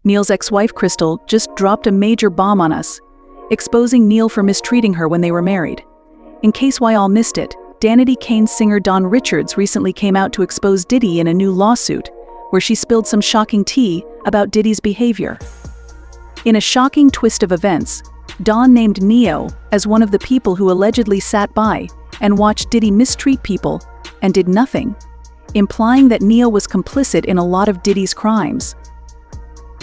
Neil's ex-wife Crystal just dropped a major bomb on us, exposing Neil for mistreating her when they were married. In case why all missed it, Danity Kane singer Dawn Richards recently came out to expose Diddy in a new lawsuit, where she spilled some shocking tea about Diddy's behavior. In a shocking twist of events, Dawn named Neo as one of the people who allegedly sat by and watched Diddy mistreat people and did nothing, implying that Neo was complicit in a lot of Diddy's crimes.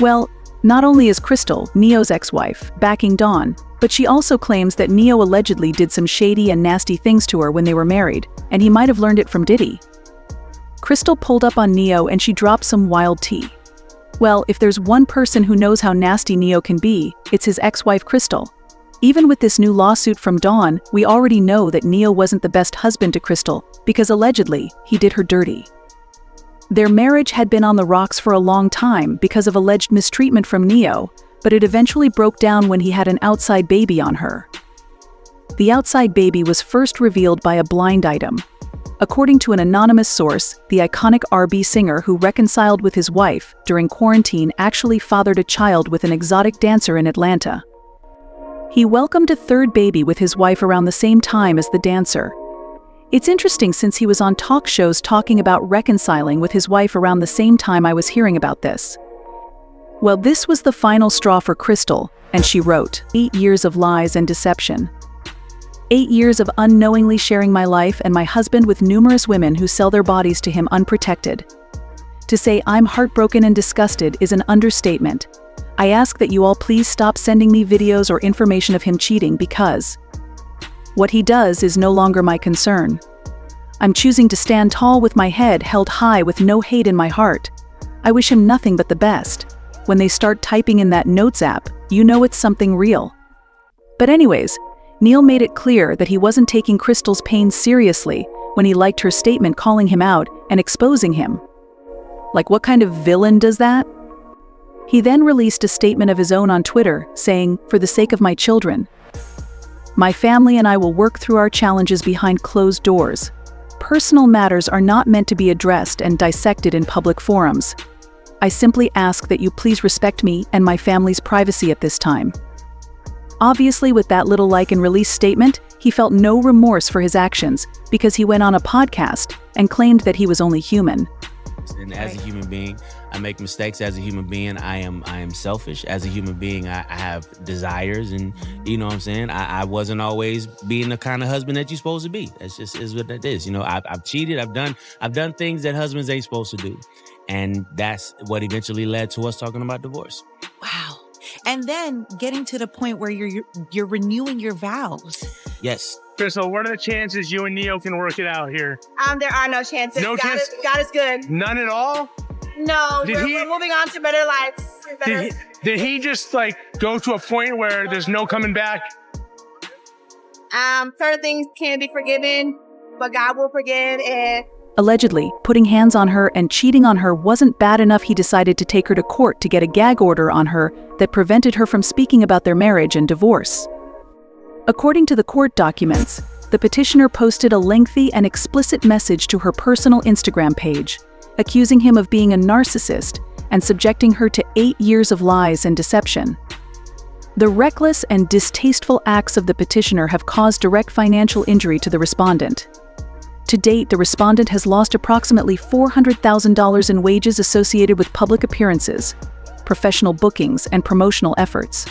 Well, not only is Crystal, Neo's ex-wife, backing Dawn, but she also claims that Neo allegedly did some shady and nasty things to her when they were married, and he might have learned it from Diddy. Crystal pulled up on Neo and she dropped some wild tea. Well, if there's one person who knows how nasty Neo can be, it's his ex-wife Crystal. Even with this new lawsuit from Dawn, we already know that Neo wasn't the best husband to Crystal, because allegedly, he did her dirty. Their marriage had been on the rocks for a long time because of alleged mistreatment from Neo, but it eventually broke down when he had an outside baby on her. The outside baby was first revealed by a blind item. According to an anonymous source, the iconic R&B singer who reconciled with his wife during quarantine actually fathered a child with an exotic dancer in Atlanta. He welcomed a third baby with his wife around the same time as the dancer. It's interesting since he was on talk shows talking about reconciling with his wife around the same time I was hearing about this. Well, this was the final straw for Crystal, and she wrote, 8 years of lies and deception. 8 years of unknowingly sharing my life and my husband with numerous women who sell their bodies to him unprotected. To say I'm heartbroken and disgusted is an understatement. I ask that you all please stop sending me videos or information of him cheating because what he does is no longer my concern. I'm choosing to stand tall with my head held high with no hate in my heart. I wish him nothing but the best. When they start typing in that notes app, you know it's something real. But anyways, Neil made it clear that he wasn't taking Crystal's pain seriously when he liked her statement calling him out and exposing him. Like, what kind of villain does that? He then released a statement of his own on Twitter, saying, "For the sake of my children, my family and I will work through our challenges behind closed doors. Personal matters are not meant to be addressed and dissected in public forums. I simply ask that you please respect me and my family's privacy at this time." Obviously, with that little like and release statement, he felt no remorse for his actions because he went on a podcast and claimed that he was only human. And as a human being, I make mistakes. As a human being, I am selfish. As a human being, I have desires, and you know what I'm saying? I wasn't always being the kind of husband that you're supposed to be. That's just is what that is. You know, I've cheated. I've done things that husbands ain't supposed to do. And that's what eventually led to us talking about divorce. Wow. And then getting to the point where you're renewing your vows. Yes. Crystal, what are the chances you and Neo can work it out here? There are no chances. No chance? God is good. None at all? No, we're moving on to better lives. Did he just like go to a point where there's no coming back? Certain things can be forgiven, but God will forgive. And Allegedly, putting hands on her and cheating on her wasn't bad enough. He decided to take her to court to get a gag order on her that prevented her from speaking about their marriage and divorce. According to the court documents, the petitioner posted a lengthy and explicit message to her personal Instagram page, accusing him of being a narcissist and subjecting her to 8 years of lies and deception. The reckless and distasteful acts of the petitioner have caused direct financial injury to the respondent. To date, the respondent has lost approximately $400,000 in wages associated with public appearances, professional bookings, and promotional efforts.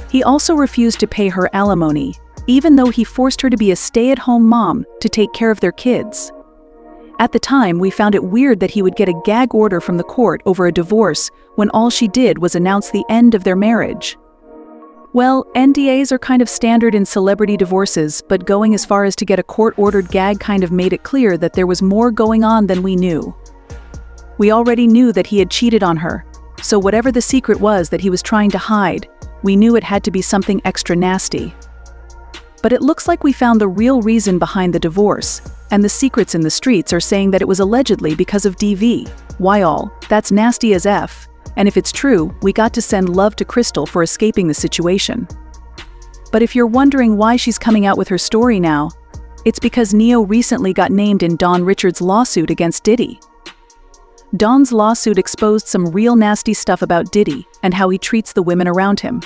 He also refused to pay her alimony, even though he forced her to be a stay-at-home mom to take care of their kids. At the time, we found it weird that he would get a gag order from the court over a divorce when all she did was announce the end of their marriage. Well, NDAs are kind of standard in celebrity divorces, but going as far as to get a court-ordered gag kind of made it clear that there was more going on than we knew. We already knew that he had cheated on her, so whatever the secret was that he was trying to hide, we knew it had to be something extra nasty. But it looks like we found the real reason behind the divorce, and the secrets in the streets are saying that it was allegedly because of DV. Why all? That's nasty as F. And if it's true, we got to send love to Crystal for escaping the situation. But if you're wondering why she's coming out with her story now, it's because Neo recently got named in Dawn Richards' lawsuit against Diddy. Don's lawsuit exposed some real nasty stuff about Diddy and how he treats the women around him.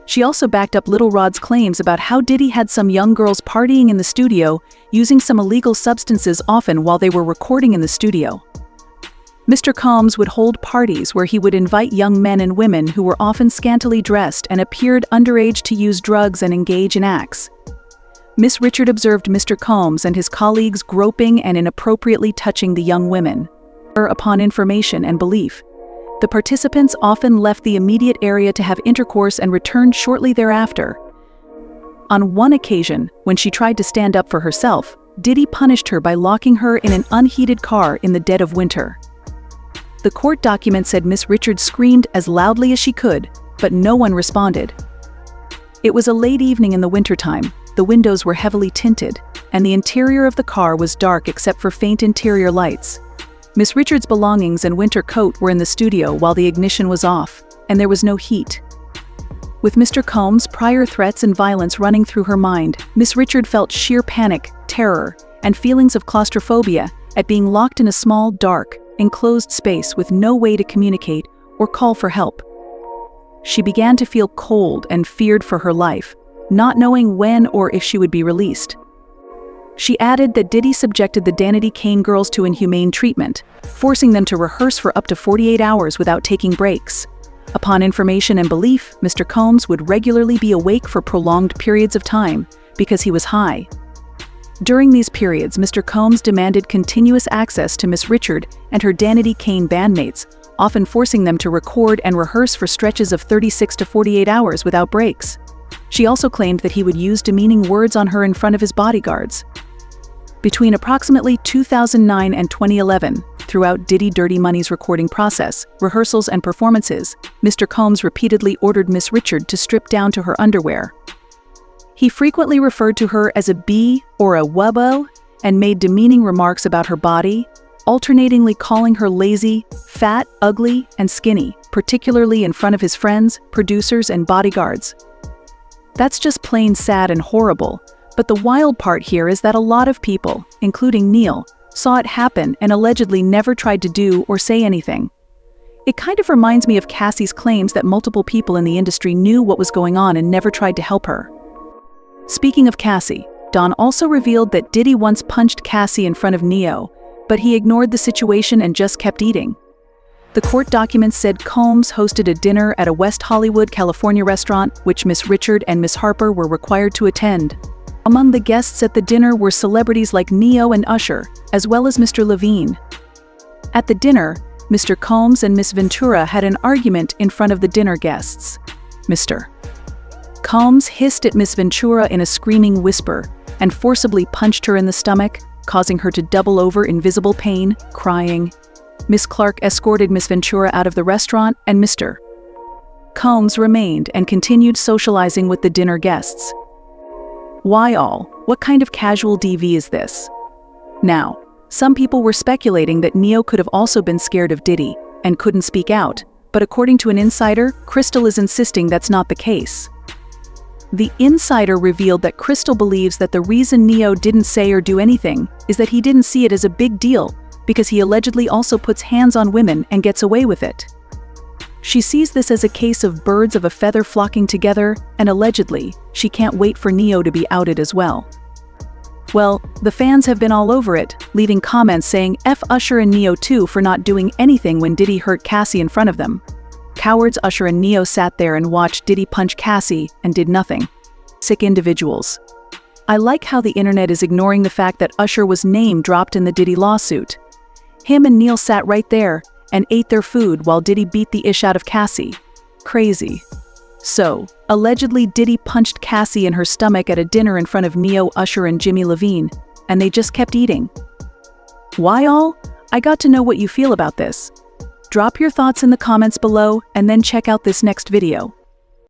She also backed up Little Rod's claims about how Diddy had some young girls partying in the studio, using some illegal substances often while they were recording in the studio. Mr. Combs would hold parties where he would invite young men and women who were often scantily dressed and appeared underage to use drugs and engage in acts. Miss Richard observed Mr. Combs and his colleagues groping and inappropriately touching the young women. Upon information and belief, the participants often left the immediate area to have intercourse and returned shortly thereafter. On one occasion, when she tried to stand up for herself, Diddy punished her by locking her in an unheated car in the dead of winter. The court document said Miss Richard screamed as loudly as she could, but no one responded. It was a late evening in the wintertime, the windows were heavily tinted, and the interior of the car was dark except for faint interior lights. Miss Richard's belongings and winter coat were in the studio while the ignition was off, and there was no heat. With Mr. Combs' prior threats and violence running through her mind, Miss Richard felt sheer panic, terror, and feelings of claustrophobia at being locked in a small, dark, enclosed space with no way to communicate or call for help. She began to feel cold and feared for her life, not knowing when or if she would be released. She added that Diddy subjected the Danity Kane girls to inhumane treatment, forcing them to rehearse for up to 48 hours without taking breaks. Upon information and belief, Mr. Combs would regularly be awake for prolonged periods of time because he was high. During these periods, Mr. Combs demanded continuous access to Miss Richard and her Danity Kane bandmates, often forcing them to record and rehearse for stretches of 36 to 48 hours without breaks. She also claimed that he would use demeaning words on her in front of his bodyguards. Between approximately 2009 and 2011, throughout Diddy Dirty Money's recording process, rehearsals and performances, Mr. Combs repeatedly ordered Miss Richard to strip down to her underwear. He frequently referred to her as a bee or a wubbo and made demeaning remarks about her body, alternatingly calling her lazy, fat, ugly, and skinny, particularly in front of his friends, producers, and bodyguards. That's just plain sad and horrible. But the wild part here is that a lot of people, including Neil, saw it happen and allegedly never tried to do or say anything. It kind of reminds me of Cassie's claims that multiple people in the industry knew what was going on and never tried to help her. Speaking of Cassie, Don also revealed that Diddy once punched Cassie in front of Neo, but he ignored the situation and just kept eating. The court documents said Combs hosted a dinner at a West Hollywood, California restaurant, which Miss Richard and Miss Harper were required to attend. Among the guests at the dinner were celebrities like Neo and Usher, as well as Mr. Levine. At the dinner, Mr. Combs and Miss Ventura had an argument in front of the dinner guests. Mr. Combs hissed at Miss Ventura in a screaming whisper and forcibly punched her in the stomach, causing her to double over in visible pain, crying. Miss Clark escorted Miss Ventura out of the restaurant, and Mr. Combs remained and continued socializing with the dinner guests. Why all? What kind of casual DV is this? Now, some people were speculating that Neo could have also been scared of Diddy and couldn't speak out, but according to an insider, Crystal is insisting that's not the case. The insider revealed that Crystal believes that the reason Neo didn't say or do anything is that he didn't see it as a big deal because he allegedly also puts hands on women and gets away with it. She sees this as a case of birds of a feather flocking together, and allegedly, she can't wait for Neo to be outed as well. Well, the fans have been all over it, leaving comments saying F Usher and Neo too for not doing anything when Diddy hurt Cassie in front of them. Cowards. Usher and Neo sat there and watched Diddy punch Cassie and did nothing. Sick individuals. I like how the internet is ignoring the fact that Usher was name dropped in the Diddy lawsuit. Him and Neil sat right there and ate their food while Diddy beat the ish out of Cassie. Crazy. So, allegedly Diddy punched Cassie in her stomach at a dinner in front of Neo, Usher, and Jimmy Levine, and they just kept eating. Why all? I got to know what you feel about this. Drop your thoughts in the comments below and then check out this next video.